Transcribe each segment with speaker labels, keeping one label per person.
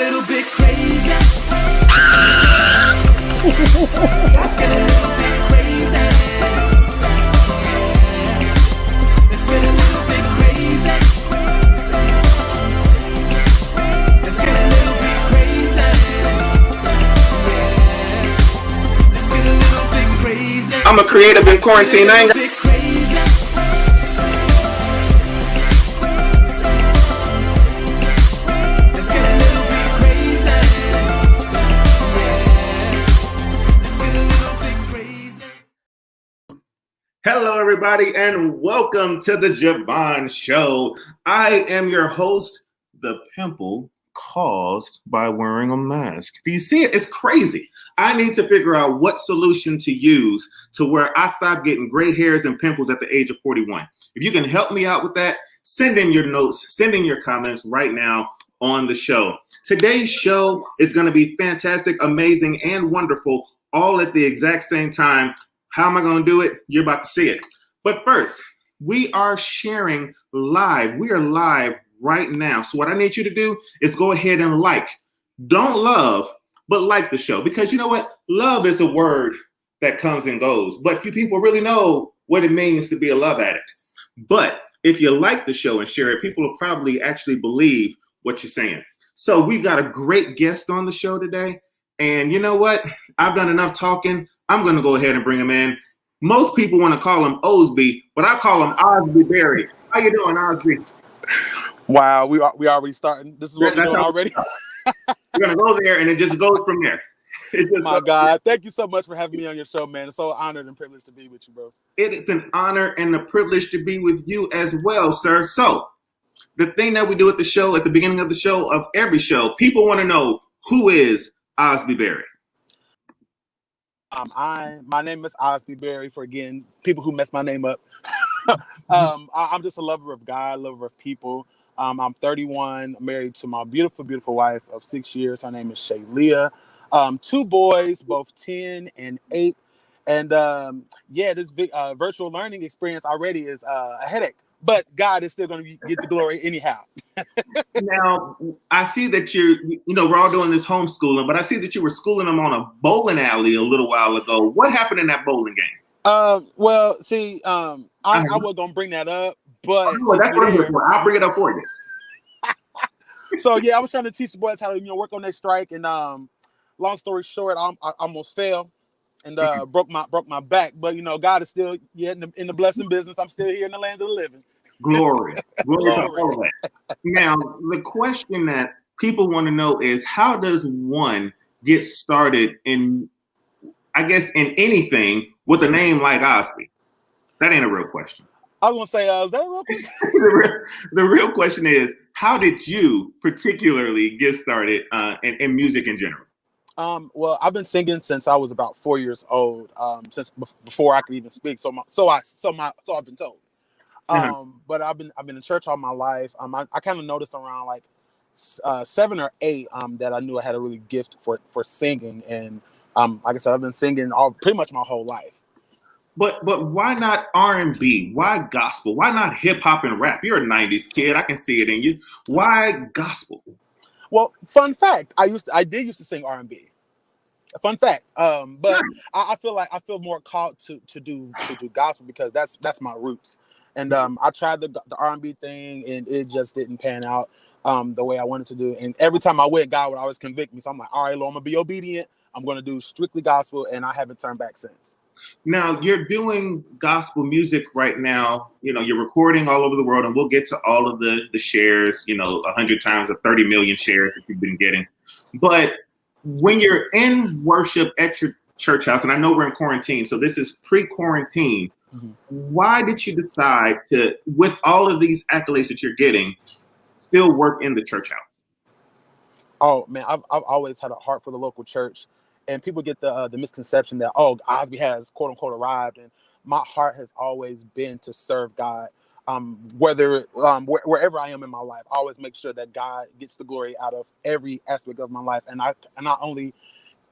Speaker 1: little bit crazy. Let's get a little bit crazy. Let's get a little bit crazy. Let's get a little bit crazy. Let's get a little bit crazy.
Speaker 2: I'm a creative in quarantine. I ain't got Hello, everybody, and welcome to the Je Vaughn Show. I am your host, the pimple caused by wearing a mask. Do you see it? It's crazy. I need to figure out what solution to use to where I stop getting gray hairs and pimples at the age of 41. If you can help me out with that, send in your notes, send in your comments right now on the show. Today's show is going to be fantastic, amazing, and wonderful, all at the exact same time. How am I going to do it? You're about to see it. But first, we are sharing live. We are live right now. So what I need you to do is go ahead and like. Don't love, but like the show. Because you know what? Love is a word that comes and goes. But few people really know what it means to be a love addict. But if you like the show and share it, people will probably actually believe what you're saying. So we've got a great guest on the show today. And you know what? I've done enough talking. I'm going to go ahead and bring him in. Most people want to call him Osby, but I call him Osby Berry. How you doing, Osby?
Speaker 3: Wow, we already starting. This is what we're doing already.
Speaker 2: We're going to go there, and it just goes from there.
Speaker 3: My God, thank you so much for having me on your show, man. It's so honored and privileged to be with you, bro.
Speaker 2: It is an honor and a privilege to be with you as well, sir. So the thing that we do at the show, at the beginning of the show, of every show, people want to know, who is Osby Berry?
Speaker 3: My name is Osby Berry. For again, people who mess my name up. I'm just a lover of God, lover of people. I'm 31, married to my beautiful, beautiful wife of 6 years. Her name is Shaylia. 2 boys, both 10 and 8. And this big virtual learning experience already is a headache. But God is still going to get the glory anyhow.
Speaker 2: Now, I see that we're all doing this homeschooling, but I see that you were schooling them on a bowling alley a little while ago. What happened in that bowling game?
Speaker 3: I was going to bring that up, but
Speaker 2: that's what I'm here for. I'll bring it up for you.
Speaker 3: So, I was trying to teach the boys how to, work on their strike. And long story short, I almost fell and broke my back. But, God is still in the blessing business. I'm still here in the land of the living.
Speaker 2: Glory. Glory. Now, the question that people want to know is, how does one get started in anything with a name like Osby? That ain't a real question.
Speaker 3: I was going to say, is that a real question?
Speaker 2: The real question is, how did you particularly get started in music in general?
Speaker 3: Well, I've been singing since I was about 4 years old, since before I could even speak. So I've been told. But I've been in church all my life. I kind of noticed around like 7 or 8 that I knew I had a really gift for singing, and like I said, I've been singing pretty much my whole life.
Speaker 2: But why not R&B? Why gospel? Why not hip hop and rap? You're a 90s kid. I can see it in you. Why gospel?
Speaker 3: Well, fun fact, I did used to sing R&B. Fun fact. But I feel more called to do gospel because that's my roots. And I tried the R&B thing, and it just didn't pan out the way I wanted to do. And every time I went, God would always convict me. So I'm like, all right, Lord, I'm going to be obedient. I'm going to do strictly gospel, and I haven't turned back since.
Speaker 2: Now, you're doing gospel music right now. You're recording all over the world, and we'll get to all of the shares, 100 times the 30 million shares that you've been getting. But when you're in worship at your church house, and I know we're in quarantine, so this is pre-quarantine, why did you decide to, with all of these accolades that you're getting, still work in the church house?
Speaker 3: Oh, man, I've always had a heart for the local church. And people get the misconception that, Osby has, quote unquote, arrived. And my heart has always been to serve God. Wherever I am in my life, I always make sure that God gets the glory out of every aspect of my life. And I not only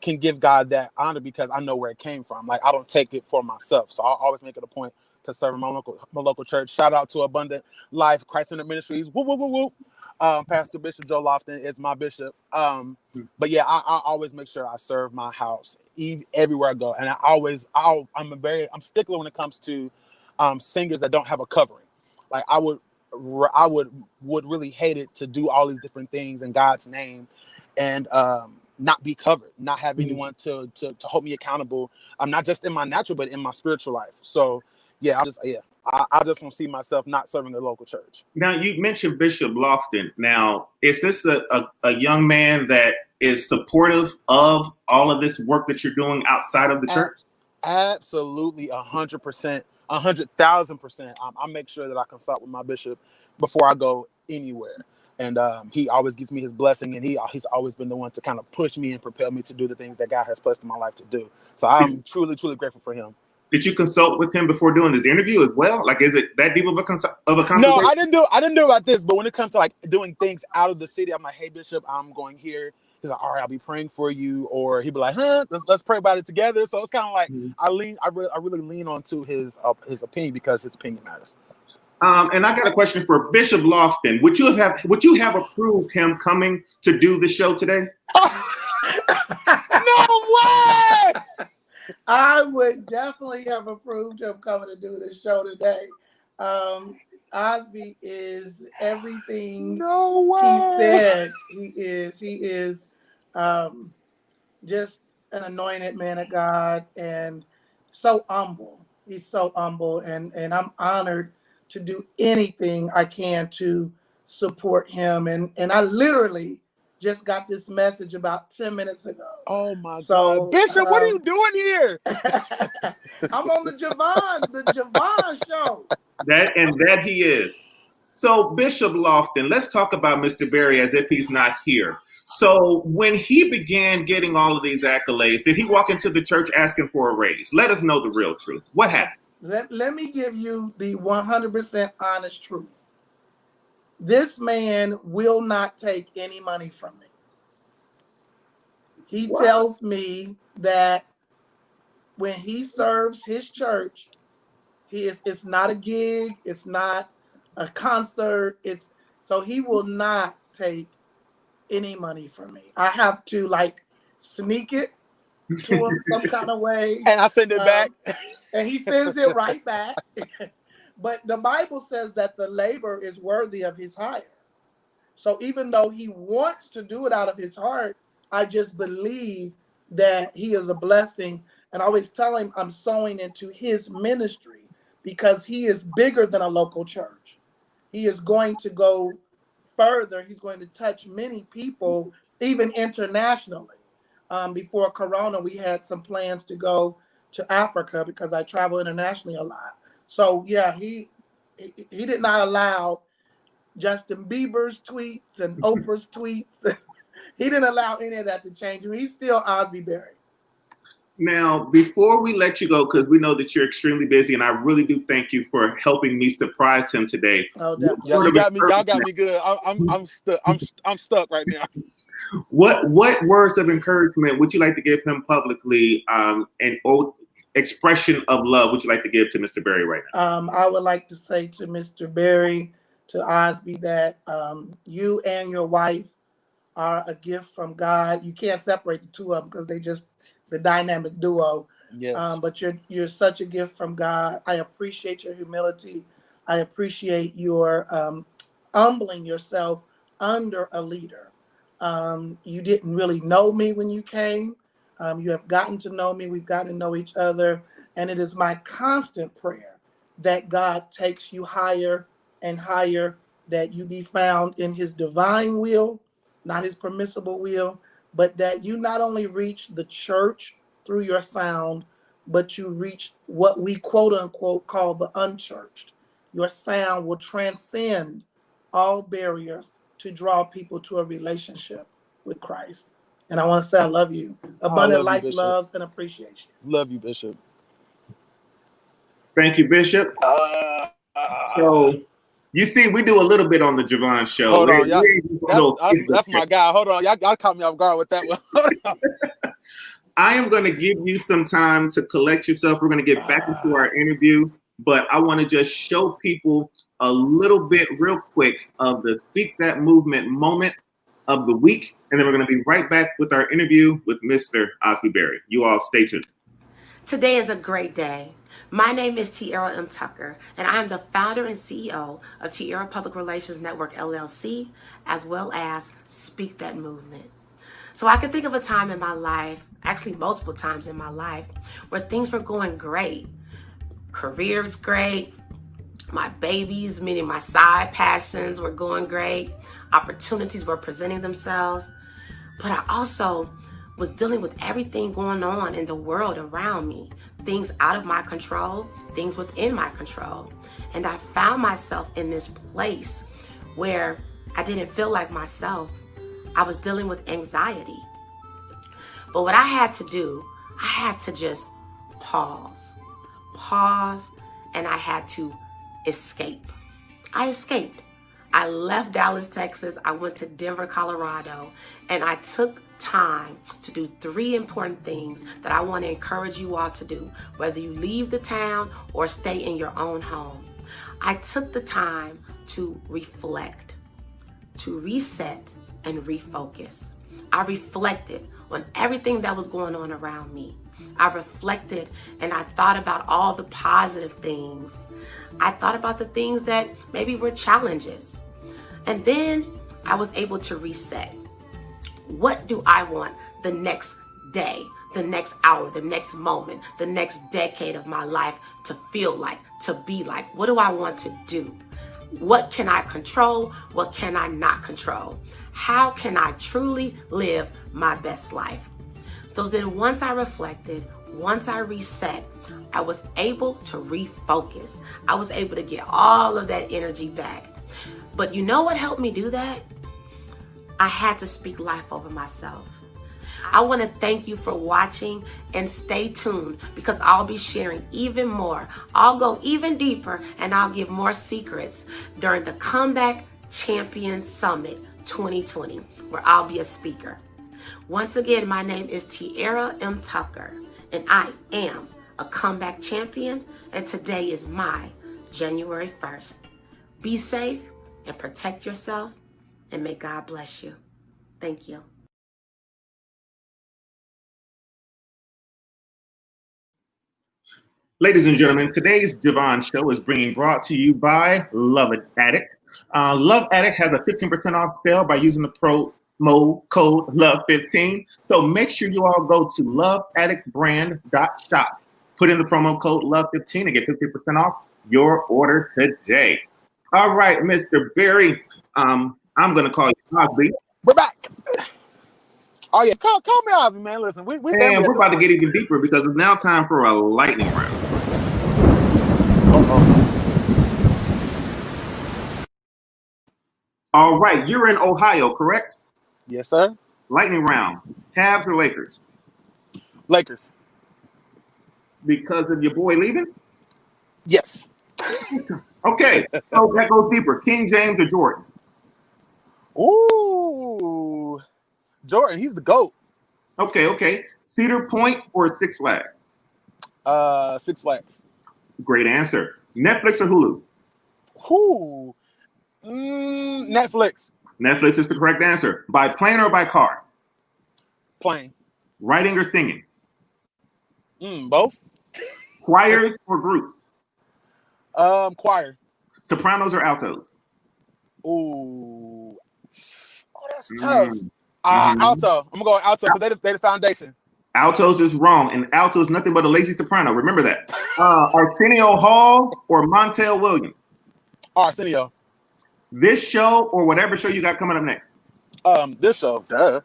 Speaker 3: can give God that honor because I know where it came from. Like, I don't take it for myself. So I always make it a point to serve my local church. Shout out to Abundant Life Christ Centered Ministries. Woo, woo, woo, woo. Pastor Bishop Joe Lofton is my bishop. But yeah, I always make sure I serve my house everywhere I go, and I'm stickler when it comes to singers that don't have a covering. Like I would really hate it to do all these different things in God's name and not be covered, not have anyone to hold me accountable. I'm not just in my natural, but in my spiritual life. So yeah, I just don't see myself not serving a local church.
Speaker 2: Now, you mentioned Bishop Lofton. Now, is this a young man that is supportive of all of this work that you're doing outside of the church?
Speaker 3: Absolutely, 100%, 100,000%. I make sure that I consult with my bishop before I go anywhere. And he always gives me his blessing, and he's always been the one to kind of push me and propel me to do the things that God has placed in my life to do. So I'm truly, truly grateful for him.
Speaker 2: Did you consult with him before doing this interview as well? Like, is it that deep of a conversation?
Speaker 3: No, I didn't do about this. But when it comes to like doing things out of the city, I'm like, hey, Bishop, I'm going here. He's like, all right, I'll be praying for you. Or he'd be like, let's pray about it together. So it's kind of like I really lean on to his opinion because his opinion matters.
Speaker 2: And I got a question for Bishop Lofton. Would you have approved him coming to do the show today?
Speaker 3: No way!
Speaker 4: I would definitely have approved him coming to do this show today. Osby is everything
Speaker 3: No way.
Speaker 4: he said he is just an anointed man of God and so humble. He's so humble, and I'm honored to do anything I can to support him. And I literally just got this message about 10 minutes ago.
Speaker 3: Oh my God. Bishop, what are you doing here?
Speaker 4: I'm on the JeVaughn Show.
Speaker 2: That he is. So Bishop Lofton, let's talk about Mr. Berry as if he's not here. So when he began getting all of these accolades, did he walk into the church asking for a raise? Let us know the real truth. What happened?
Speaker 4: Let me give you the 100% honest truth. This man will not take any money from me. He tells me that when he serves his church, it's not a gig, it's not a concert, so he will not take any money from me. I have to like sneak it to him some kind of way.
Speaker 3: And I send it back.
Speaker 4: And he sends it right back. But the Bible says that the labor is worthy of his hire. So even though he wants to do it out of his heart, I just believe that he is a blessing. And I always tell him I'm sowing into his ministry because he is bigger than a local church. He is going to go further. He's going to touch many people, even internationally. Before Corona, we had some plans to go to Africa because I travel internationally a lot. So yeah, he did not allow Justin Bieber's tweets and Oprah's tweets. He didn't allow any of that to change him. He's still Osby Berry.
Speaker 2: Now, before we let you go, because we know that you're extremely busy, and I really do thank you for helping me surprise him today.
Speaker 4: Oh, definitely.
Speaker 3: Y'all got me good. I'm stuck right now.
Speaker 2: What words of encouragement would you like to give him publicly, and expression of love would you like to give to Mr. Berry right now?
Speaker 4: I would like to say to Mr. Berry, to Osby, that you and your wife are a gift from God. You can't separate the two of them because they just the dynamic duo.
Speaker 3: Yes.
Speaker 4: But you're such a gift from God. I appreciate your humility. I appreciate your humbling yourself under a leader. You didn't really know me when you came. You have gotten to know me. We've gotten to know each other. And it is my constant prayer that God takes you higher and higher, that you be found in his divine will, not his permissible will, but that you not only reach the church through your sound, but you reach what we quote unquote call the unchurched. Your sound will transcend all barriers to draw people to a relationship with Christ. And I want to say I love you. Abundant life, loves, and appreciation.
Speaker 3: Love you, Bishop.
Speaker 2: Thank you, Bishop. So, you see, we do a little bit on the JeVaughn Show.
Speaker 3: Hold on, that's my guy. Hold on, y'all caught me off guard with that one.
Speaker 2: I am going to give you some time to collect yourself. We're going to get back into our interview, but I want to just show people a little bit real quick of the Speak That Movement moment of the week, and then we're going to be right back with our interview with Mr. Osby Berry. You all stay tuned.
Speaker 5: Today is a great day. My name is Tiara M. Tucker, and I am the founder and CEO of Tiara Public Relations Network, LLC, as well as Speak That Movement. So I can think of a time in my life, actually multiple times in my life, where things were going great. Career's great. My babies, meaning my side passions, were going great. Opportunities were presenting themselves. But I also was dealing with everything going on in the world around me. Things out of my control, things within my control. And I found myself in this place where I didn't feel like myself. I was dealing with anxiety. But what I had to do, I had to just pause, and I had to escape. I escaped. I left Dallas, Texas. I went to Denver, Colorado, and I took time to do 3 important things that I want to encourage you all to do, whether you leave the town or stay in your own home. I took the time to reflect, to reset, and refocus. I reflected on everything that was going on around me. I reflected and I thought about all the positive things. I thought about the things that maybe were challenges. And then I was able to reset. What do I want the next day, the next hour, the next moment, the next decade of my life to feel like, to be like? What do I want to do? What can I control? What can I not control? How can I truly live my best life? So then once I reflected, once I reset, I was able to refocus. I was able to get all of that energy back. But you know what helped me do that? I had to speak life over myself. I want to thank you for watching and stay tuned because I'll be sharing even more. I'll go even deeper and I'll give more secrets during the Comeback Champion Summit 2020, where I'll be a speaker. Once again, my name is Tiara M. Tucker, and I am a comeback champion, and today is my January 1st. Be safe and protect yourself, and may God bless you. Thank you.
Speaker 2: Ladies and gentlemen, today's Je Vaughn Show is brought to you by Love Addict. Love Addict has a 15% off sale by using the promo code LOVE15. So make sure you all go to loveaddictbrand.shop. Put in the promo code LOVE15 and get 15% off your order today. All right, Mr. Berry, I'm going to call you Osby.
Speaker 3: We're back. Oh yeah, call me Osby, man. Listen, we
Speaker 2: and we're about to get even deeper because it's now time for a lightning round. All right, you're in Ohio, correct?
Speaker 3: Yes, sir.
Speaker 2: Lightning round. Cavs or Lakers?
Speaker 3: Lakers.
Speaker 2: Because of your boy leaving?
Speaker 3: Yes.
Speaker 2: Okay, so that goes deeper. King James or Jordan?
Speaker 3: Ooh, Jordan, he's the GOAT.
Speaker 2: Okay. Cedar Point or Six Flags?
Speaker 3: Six Flags.
Speaker 2: Great answer. Netflix or Hulu?
Speaker 3: Ooh, Netflix.
Speaker 2: Netflix is the correct answer. By plane or by car?
Speaker 3: Plane.
Speaker 2: Writing or singing?
Speaker 3: Both.
Speaker 2: Choirs or groups?
Speaker 3: Choir.
Speaker 2: Sopranos or altos?
Speaker 3: Ooh. Oh, that's tough. Alto. I'm gonna go alto because they the foundation.
Speaker 2: Altos is wrong, and alto is nothing but a lazy soprano. Remember that. Arsenio Hall or Montel Williams?
Speaker 3: Arsenio.
Speaker 2: This show or whatever show you got coming up next?
Speaker 3: This show. Duh.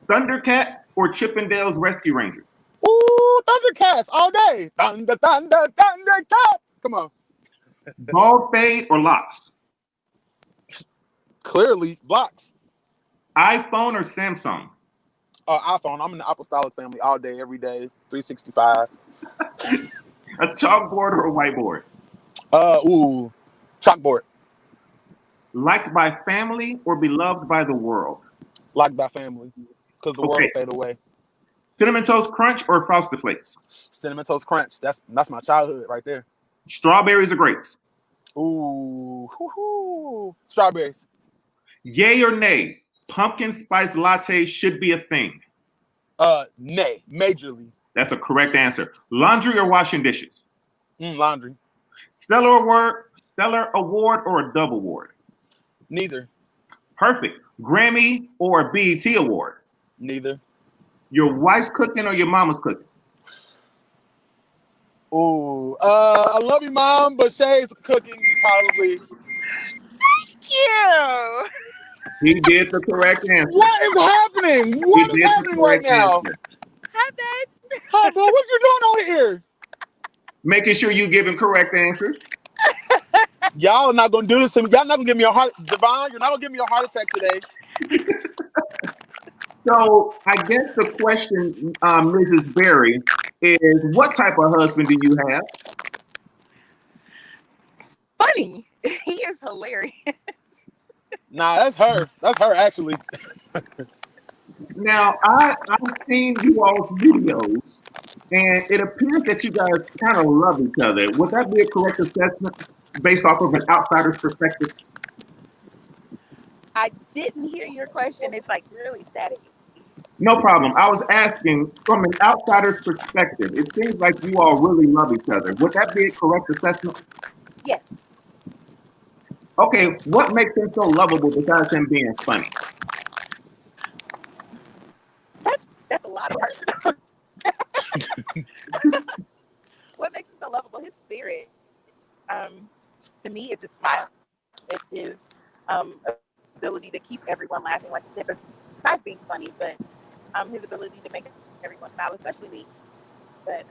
Speaker 2: Thundercats or Chippendales Rescue Rangers?
Speaker 3: Ooh, Thundercats all day. Thundercats. Come on.
Speaker 2: Bald fade or locks?
Speaker 3: Clearly, blocks.
Speaker 2: iPhone or Samsung?
Speaker 3: iPhone. I'm in the apostolic family all day, every day. 365.
Speaker 2: A chalkboard or a whiteboard?
Speaker 3: Chalkboard.
Speaker 2: Liked by family or beloved by the world?
Speaker 3: Liked by family, because the world will fade away.
Speaker 2: Cinnamon Toast Crunch or Frosted Flakes?
Speaker 3: Cinnamon Toast Crunch. That's my childhood right there.
Speaker 2: Strawberries or grapes?
Speaker 3: Ooh, hoo-hoo. Strawberries.
Speaker 2: Yay or nay? Pumpkin spice latte should be a thing.
Speaker 3: Nay, majorly.
Speaker 2: That's a correct answer. Laundry or washing dishes?
Speaker 3: Laundry.
Speaker 2: Stellar award or a Dove award?
Speaker 3: Neither.
Speaker 2: Perfect. Grammy or a BET award?
Speaker 3: Neither.
Speaker 2: Your wife's cooking or your mama's cooking?
Speaker 3: Ooh, I love you, Mom, but Shay's cooking is probably.
Speaker 6: Thank you.
Speaker 2: He did the correct answer.
Speaker 3: What is happening? What is happening right now?
Speaker 6: Hi, babe.
Speaker 3: Hi, bro. What you doing over here?
Speaker 2: Making sure you giving correct answers.
Speaker 3: Y'all are not gonna do this to me. Y'all not gonna give me a heart, JeVaughn. You're not gonna give me a heart attack today.
Speaker 2: So I guess the question, Mrs. Berry, is what type of husband do you have?
Speaker 6: Funny. He is hilarious.
Speaker 3: Nah, that's her. That's her, actually.
Speaker 2: Now, I've seen you all's videos, and it appears that you guys kind of love each other. Would that be a correct assessment based off of an outsider's perspective?
Speaker 6: I didn't hear your question. It's like really static.
Speaker 2: No problem. I was asking from an outsider's perspective. It seems like you all really love each other. Would that be a correct assessment?
Speaker 6: Yes.
Speaker 2: Okay, what makes him so lovable besides him being funny?
Speaker 6: That's a lot of work. What makes him so lovable? His spirit. To me, it's his smile. It's his ability to keep everyone laughing, like you said, besides being funny, but his ability to make everyone smile, especially me. But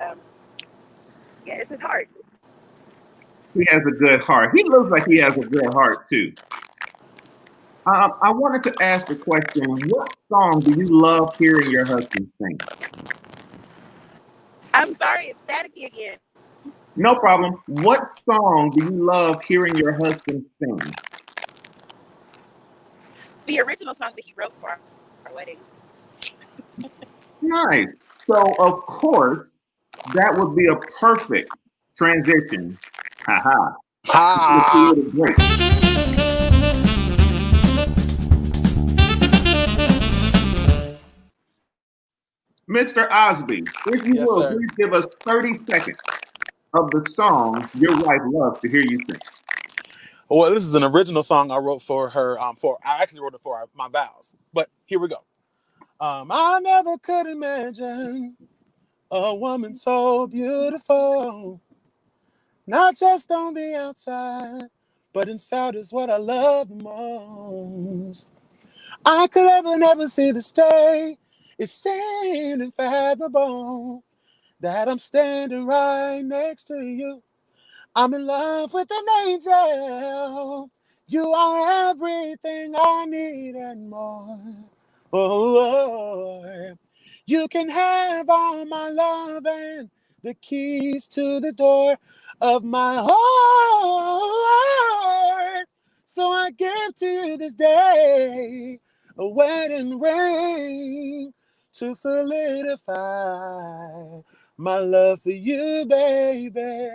Speaker 6: yeah, it's his heart.
Speaker 2: He has a good heart. He looks like he has a good heart too. I wanted to ask a question. What song do you love hearing your husband sing?
Speaker 6: I'm sorry, it's staticky again.
Speaker 2: No problem. What song do you love hearing your husband sing?
Speaker 6: The original song that he wrote for our wedding.
Speaker 2: Nice. So, of course, that would be a perfect transition. Haha.
Speaker 3: Ha!
Speaker 2: Great. Mr. Osby, if you
Speaker 3: Yes,
Speaker 2: will,
Speaker 3: sir.
Speaker 2: please give us 30 seconds of the song your wife loves to hear you sing.
Speaker 3: Well, this is an original song I wrote for her. I actually wrote it for my vows. But here we go. I never could imagine a woman so beautiful, not just on the outside, but inside is what I love the most. I could never see this day. It seemed unfathomable that I'm standing right next to you. I'm in love with an angel. You are everything I need and more. Oh, Lord. You can have all my love and the keys to the door of my heart. So I give to you this day a wedding ring to solidify my love for you, baby.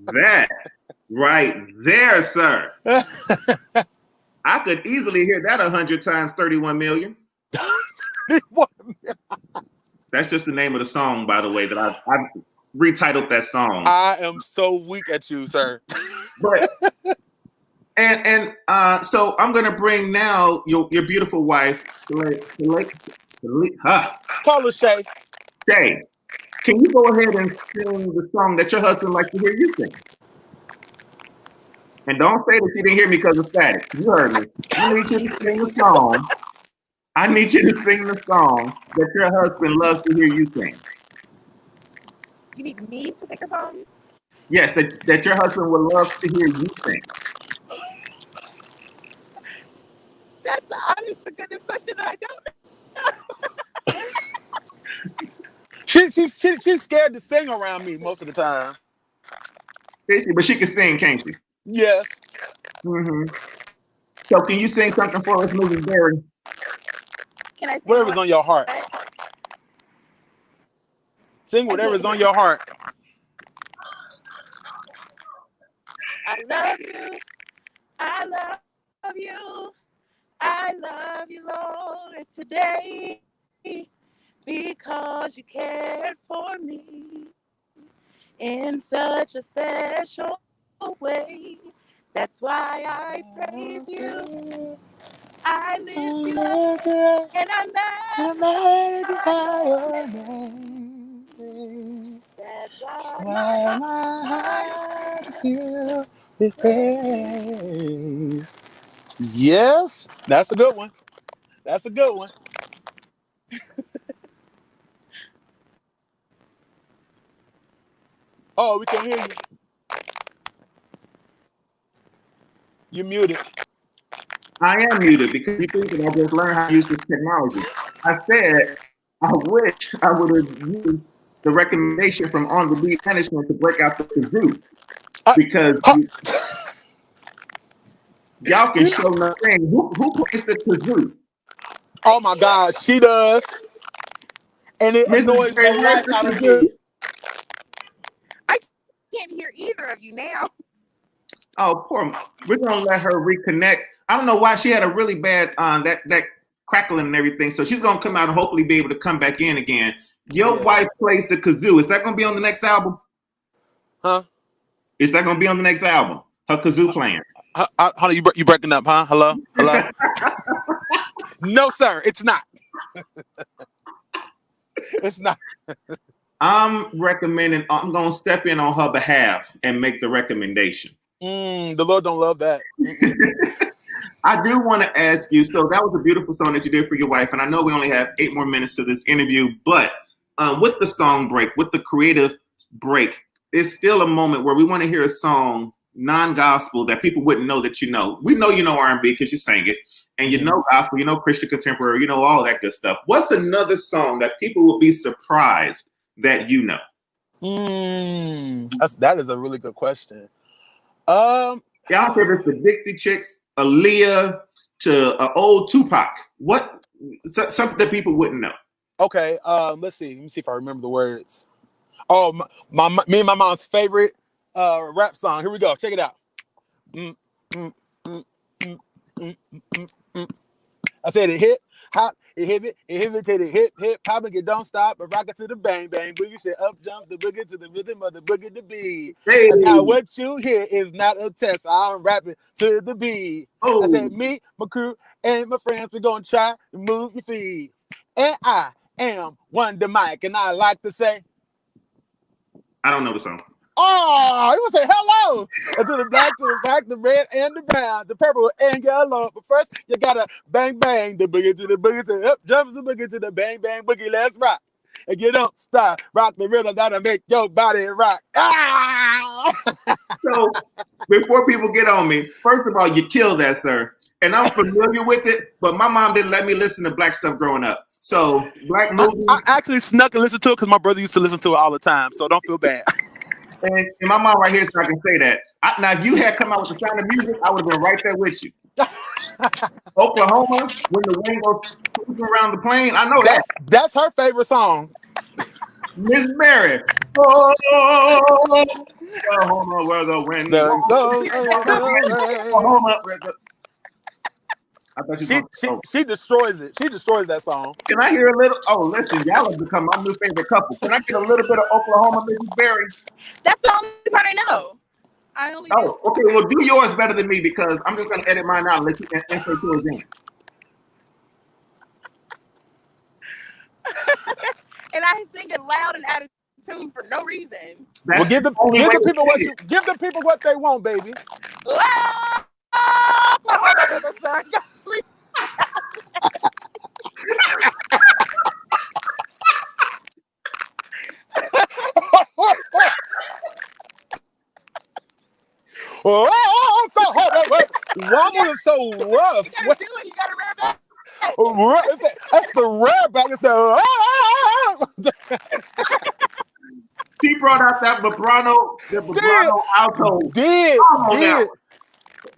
Speaker 2: That right there, sir. I could easily hear that 100 times 31 million. That's just the name of the song, by the way, that I've retitled that song.
Speaker 3: I am so weak at you, sir.
Speaker 2: But so I'm gonna bring now your beautiful wife,
Speaker 3: Call her Shay.
Speaker 2: Shay. Can you go ahead and sing the song that your husband likes to hear you sing? And don't say that you didn't hear me because of static. You heard me. I need you to sing the song. I need you to sing the song that your husband loves to hear you sing.
Speaker 6: You need me to pick a song?
Speaker 2: Yes, that your husband would love to hear you sing.
Speaker 6: That's the honest to goodness question that I don't know.
Speaker 3: She's scared to sing around me most of the time.
Speaker 2: But she can sing, can't she?
Speaker 3: Yes.
Speaker 2: Mm-hmm. So can you sing something for us, Mrs. Berry?
Speaker 6: Can I sing
Speaker 3: Whatever's on your heart. Sing whatever's on your heart.
Speaker 6: I love you. I love you. I love you, Lord, today because you cared for me in such a special way. That's why I praise you. I lift you up and I magnify your name. That's why my heart is filled
Speaker 3: with praise. Yes, that's a good one. That's a good one. Oh, we can't hear you. You're muted.
Speaker 2: I am muted because you think that I just learned how to use this technology. I said I wish I would have used the recommendation from On the Beat Management to break out the kazoo because y'all can show nothing. Who plays the kazoo?
Speaker 3: Oh my God, she does, and it annoys the life out of me.
Speaker 6: I can't hear either of you now.
Speaker 2: Oh, poor. We're gonna let her reconnect. I don't know why she had a really bad that crackling and everything. So she's gonna come out and hopefully be able to come back in again. Your wife plays the kazoo. Is that gonna be on the next album?
Speaker 3: Huh?
Speaker 2: Is that gonna be on the next album? Her kazoo playing.
Speaker 3: Honey, you breaking up, huh? Hello? No, sir, it's not. It's not.
Speaker 2: I'm gonna step in on her behalf and make the recommendation.
Speaker 3: The Lord don't love that.
Speaker 2: I do want to ask you, so that was a beautiful song that you did for your wife, and I know we only have 8 more minutes to this interview, but with the song break, with the creative break, it's still a moment where we want to hear a song, non-gospel, that people wouldn't know that you know. We know you know R&B because you sang it, and you know gospel, you know Christian contemporary, you know all that good stuff. What's another song that people will be surprised that you know?
Speaker 3: That is a really good question.
Speaker 2: Yeah, I don't care if it's the Dixie Chicks, Aaliyah, to old Tupac. What something that people wouldn't know?
Speaker 3: Okay, let's see. Let me see if I remember the words. Oh, me and my mom's favorite rap song. Here we go. Check it out. I said it hip hop, it hip to the hip hop, and it don't stop, but rock it to the bang bang boogie. Shit up jump the boogie to the rhythm of the boogie to beat.
Speaker 2: Hey.
Speaker 3: And now what you hear is not a test. I'm rapping to the beat.
Speaker 2: Oh.
Speaker 3: I said me, my crew, and my friends, we're gonna try to move your feet. And I am Wonder Mike, and I like to say,
Speaker 2: I don't know the song.
Speaker 3: oh, you want to say hello to the black, the red, and the brown, the purple, and yellow. But first, you gotta bang, bang, the boogie to the boogie to the up, jumps the boogie to the bang, bang, boogie. Let's rock. And you don't stop. Rock the rhythm that'll make your body rock. Ah!
Speaker 2: So, before people get on me, first of all, you killed that, sir. And I'm familiar with it, but my mom didn't let me listen to black stuff growing up. So, black movies.
Speaker 3: I actually snuck and listened to it because my brother used to listen to it all the time. So don't feel bad.
Speaker 2: And my mom right here, so I can say that. Now, if you had come out with the Sound of Music, I would have been right there with you. Oklahoma, when the wind goes around the plane, I know that.
Speaker 3: That's her favorite song.
Speaker 2: Miss Mary. Oklahoma, where the wind goes. Oklahoma, where the... I thought
Speaker 3: she destroys it. She destroys that song.
Speaker 2: Can I hear a little? Oh, listen, y'all have become my new favorite couple. Can I get a little bit of Oklahoma, Mrs. Berry?
Speaker 6: That's the only part I know. I only
Speaker 2: Oh, okay. Well, do yours better than me because I'm just going to edit mine out and let you insert yours in.
Speaker 6: And I sing it loud and out of tune for no reason.
Speaker 3: Well, give the people what they want, baby. Woman is so rough.
Speaker 6: You gotta do it. You gotta rap back.
Speaker 3: That's the rap back. It's the.
Speaker 2: She brought out that vibrato alto.
Speaker 3: Did.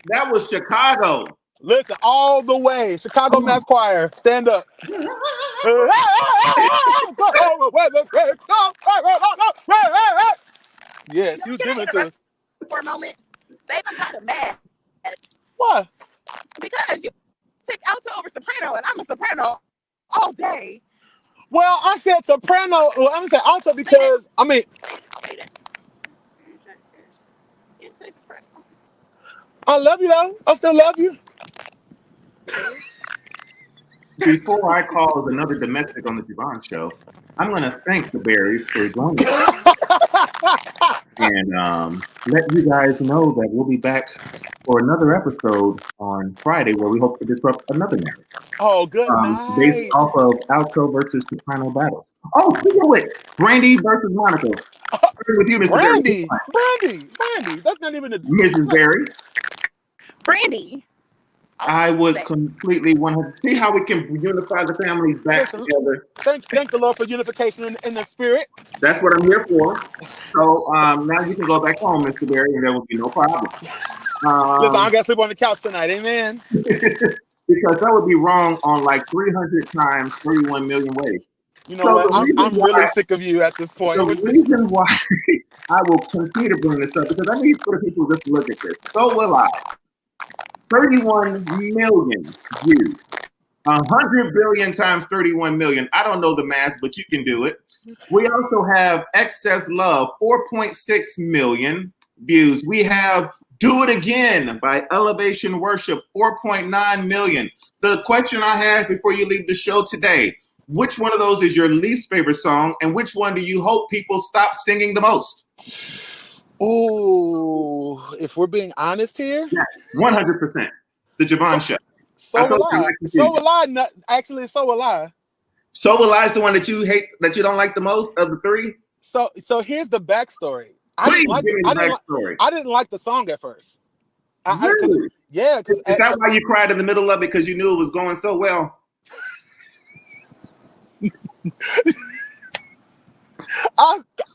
Speaker 2: That was Chicago.
Speaker 3: Listen, all the way. Chicago Mass Choir. Stand up. Yes, she was giving it to us.
Speaker 6: For a moment. They've been kind of mad
Speaker 3: Why?
Speaker 6: because you picked alto over soprano, and I'm a soprano all day.
Speaker 3: Well, I said soprano. Well, I'm gonna say alto because I mean
Speaker 6: You say soprano.
Speaker 3: I love you though. I still love you.
Speaker 2: Before I call another domestic on the Je Vaughn Show, I'm going to thank the Berries for joining us and let you guys know that we'll be back for another episode on Friday where we hope to disrupt another narrative.
Speaker 3: Oh, good night.
Speaker 2: Based off of alto versus soprano battles. Oh, speaking of which, Brandy versus Monica. With you, Mr.
Speaker 3: Brandy.
Speaker 2: Berry.
Speaker 3: Brandy. That's not even a
Speaker 2: Mrs. Berry.
Speaker 6: Brandy.
Speaker 2: I would completely want to see how we can unify the families back together.
Speaker 3: Thank the Lord for unification in the spirit.
Speaker 2: That's what I'm here for. So now you can go back home, Mr. Berry, and there will be no problem.
Speaker 3: Listen, I got to sleep on the couch tonight. Amen.
Speaker 2: Because that would be wrong on like 300 times 31 million ways.
Speaker 3: You know what? I'm really sick of you at this point.
Speaker 2: The reason why I will continue to bring this up because I need for the people just to look at this. So will I. 31 million views. 100 billion times 31 million. I don't know the math, but you can do it. We also have Excess Love, 4.6 million views. We have Do It Again by Elevation Worship, 4.9 million. The question I have before you leave the show today, which one of those is your least favorite song, and which one do you hope people stop singing the most?
Speaker 3: Oh, if we're being honest here,
Speaker 2: yes, 100%. The Je Vaughn Show.
Speaker 3: So will I. So will I. Actually, so will I.
Speaker 2: So will I is the one that you hate, that you don't like the most of the three.
Speaker 3: So here's the backstory.
Speaker 2: I
Speaker 3: didn't like the song at first.
Speaker 2: Really?
Speaker 3: Yeah.
Speaker 2: Is that why you cried in the middle of it because you knew it was going so well?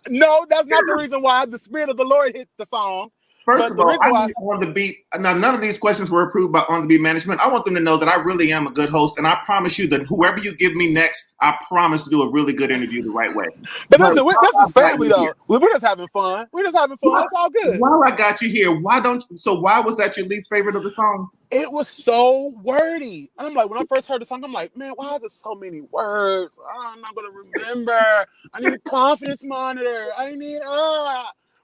Speaker 3: No, that's not the reason why. The Spirit of the Lord hit the song.
Speaker 2: First of all, I need On the Beat. Now, none of these questions were approved by On the Beat management. I want them to know that I really am a good host, and I promise you that whoever you give me next, I promise to do a really good interview the right way.
Speaker 3: But listen, this is family though. We're just having fun. It's all good.
Speaker 2: While I got you here, why was that your least favorite of the songs?
Speaker 3: It was so wordy. I'm like, when I first heard the song, I'm like, man, why is it so many words? I'm not gonna remember. I need a confidence monitor.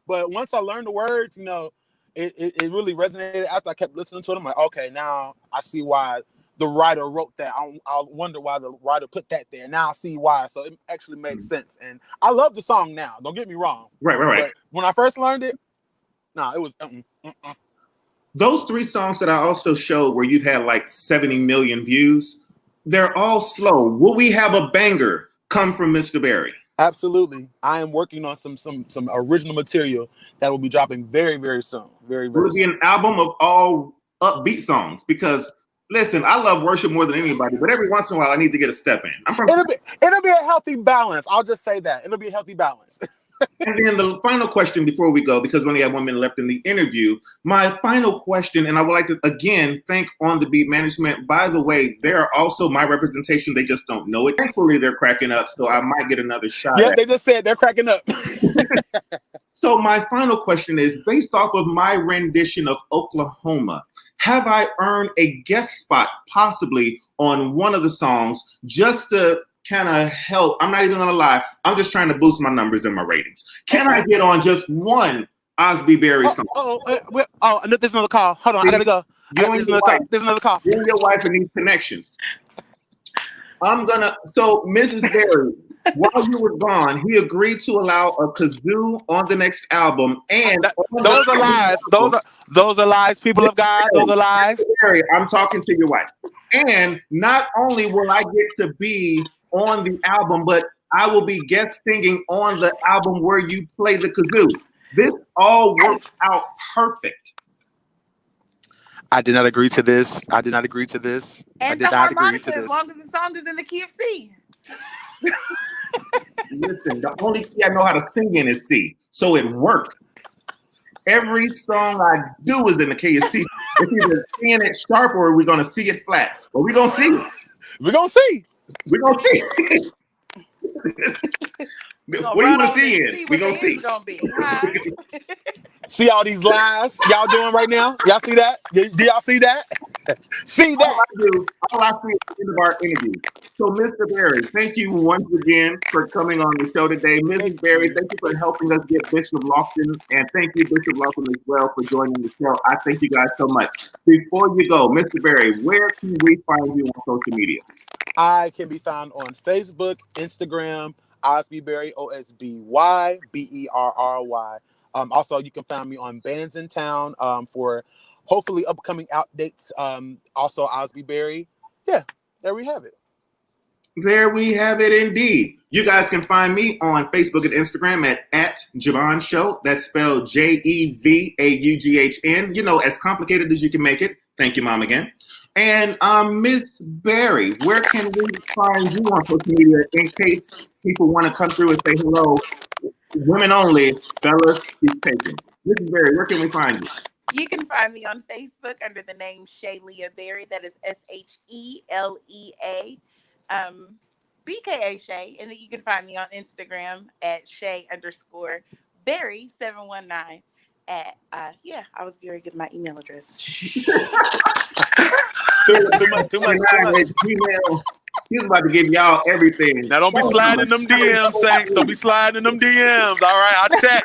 Speaker 3: But once I learned the words, you know, it really resonated. After I kept listening to it, I'm like, okay, now I see why the writer wrote that. I wonder why the writer put that there. Now I see why. So it actually makes sense. And I love the song now. Don't get me wrong.
Speaker 2: Right.
Speaker 3: But when I first learned it, it was.
Speaker 2: Those three songs that I also showed where you've had like 70 million views, they're all slow. Will we have a banger come from Mr. Berry?
Speaker 3: Absolutely. I am working on some original material that will be dropping very, very soon. Very, very
Speaker 2: Will it be an album of all upbeat songs? Because listen, I love worship more than anybody, but every once in a while I need to get a step in.
Speaker 3: It'll be a healthy balance. I'll just say that. It'll be a healthy balance.
Speaker 2: And then the final question before we go, because we only have 1 minute left in the interview, my final question, and I would like to, again, thank On the Beat management. By the way, they're also my representation. They just don't know it. Thankfully, they're cracking up, so I might get another shot.
Speaker 3: Yeah, they just said they're cracking up.
Speaker 2: So my final question is, based off of my rendition of Oklahoma, have I earned a guest spot possibly on one of the songs just to kind of help? I'm not even gonna lie. I'm just trying to boost my numbers and my ratings. Can I get on just one Osby Berry song?
Speaker 3: There's another call. Hold on, I gotta go. There's another call.
Speaker 2: You and your wife and these connections. So Mrs. Berry, while you were gone, he agreed to allow a kazoo on the next album. And
Speaker 3: those are lies. Those are lies, people of God. Those are lies.
Speaker 2: Berry, I'm talking to your wife. And not only will I get to be on the album, but I will be guest singing on the album where you play the kazoo. This all works out perfect.
Speaker 3: I did not agree to this.
Speaker 6: And the harmonica, as long as the song is in the key of C.
Speaker 2: Listen, the only key I know how to sing in is C, so it works. Every song I do is in the key of C. It's either seeing it sharp or we're gonna see it flat. But we're gonna see.
Speaker 3: We're gonna see.
Speaker 2: What do you want to see in? We're gonna see.
Speaker 3: See all these lies y'all doing right now? Y'all see that? Do y'all see that? See that?
Speaker 2: All I see is the end of our interview. So, Mr. Berry, thank you once again for coming on the show today. Mrs. Berry, thank you for helping us get Bishop Lawson, and thank you, Bishop Lawson, as well, for joining the show. I thank you guys so much. Before you go, Mr. Berry, where can we find you on social media?
Speaker 3: I can be found on Facebook, Instagram, Osby Berry, OSBY, BERRY. Also, you can find me on Bands in Town for hopefully upcoming updates. Also, Osby Berry. Yeah, there we have it.
Speaker 2: There we have it indeed. You guys can find me on Facebook and Instagram at Je Vaughn Show. That's spelled JEVAUGHN. You know, as complicated as you can make it. Thank you, Mom, again. And Ms. Berry, where can we find you on social media in case people want to come through and say hello? Women only, fellas, she's taken. Mrs. Berry, where can we find you?
Speaker 6: You can find me on Facebook under the name Shaylea Berry. That is SHELEA BKA Shay. And then you can find me on Instagram at Shay_Berry719. At I was going to give my email address.
Speaker 3: Too much.
Speaker 2: Gmail. He's about to give y'all everything.
Speaker 3: Now don't be sliding them DMs, Saints. Don't be sliding them DMs. All right, I'll check.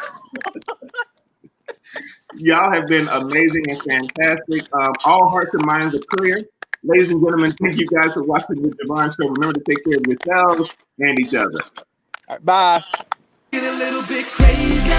Speaker 2: Y'all have been amazing and fantastic. All hearts and minds are clear. Ladies and gentlemen, thank you guys for watching the Je Vaughn Show. Remember to take care of yourselves and each other.
Speaker 3: All right, bye.
Speaker 1: Get a little bit crazy.